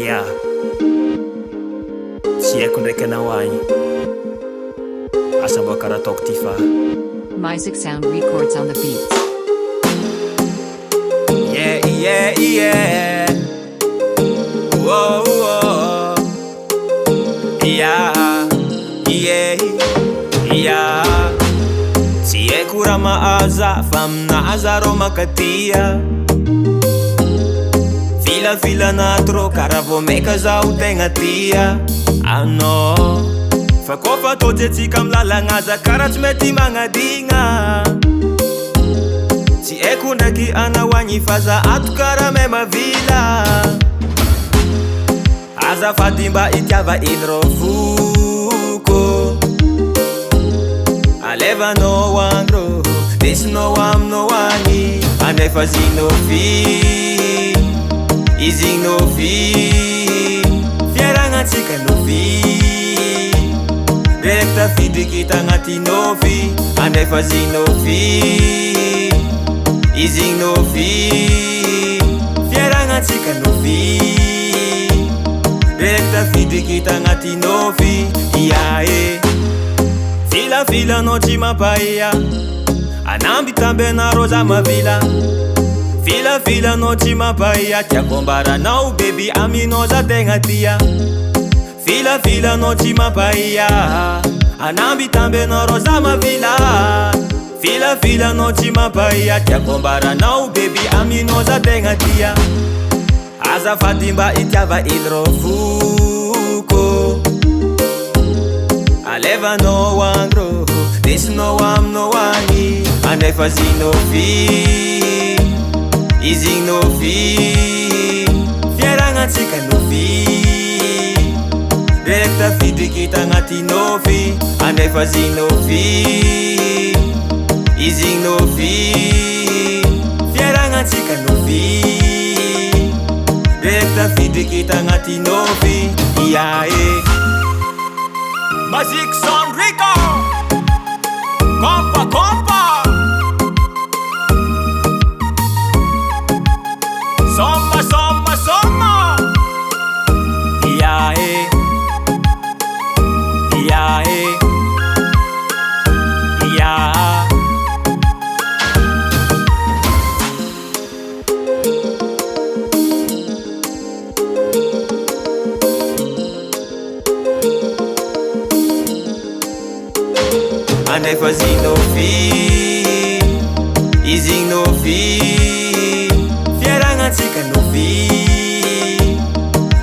Yeah. Tsy haiko ndraiky anao agny, asa mba karaha ataoko ty fa Music Sound Records on the beats. yeah, yeah, yeah. Whoa, whoa. Yeah, yeah, yeah. Tsy haiko raha mahaza fa aminaza rô makatia. Vila tro karaha vao maika zaho tegna tia. Ah non, fa koa fa tojatsika amy lalagnaza karaha tsy mety magnadigna. Tsy haiko ndraiky anao agny fa za ato karaha may mavila. Azafady mba itiava iny rô foko. Alevanao agny rô, desinao aminao agny. Anefa zinao fi, izy no fi, fiaragnantsika no fi. Reka tafidikita agnaty nofy, anefa zinao fi, izy no fi, fiaragnantsika no fi. Reka tafidikita agnaty nofy, iae. Fila no tsy mampaia, anamby tamby anarô za mavila. Fila no tsy mampaia, tiako ambaranao baby aminao za tegna tia. Fila no tsy mampaia, anamby tamby anarô za mavila. Fila no tsy mampaia, tiako ambaranao baby aminao za tegna tia. Azafady mba itiava iny rô foko. Alevanao agny rô, desinao aminao agny. Anefa zinao fi, izy no fi, fiaragnantsika no fi. Reka tafidikita agnaty nofy, anefa zinao fi, izy no fi, fiaragnantsika no fi. Reka tafidikita agnaty nofy, iae. Music Sound Records, kompa Soma iae, iae, ia. Anefa zinao fi, izy no fi, fiaragnantsika no fi.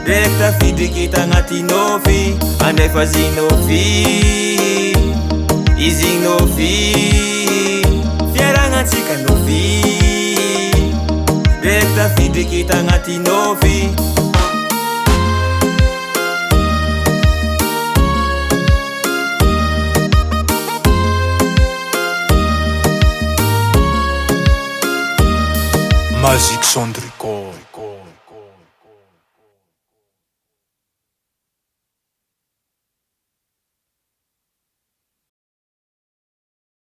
Reka tafidikita agnaty nofy, anefa zinao fi, izy no fi, fiaragnantsika no fi. Reka tafidikita agnaty nofy. Music Sound Records.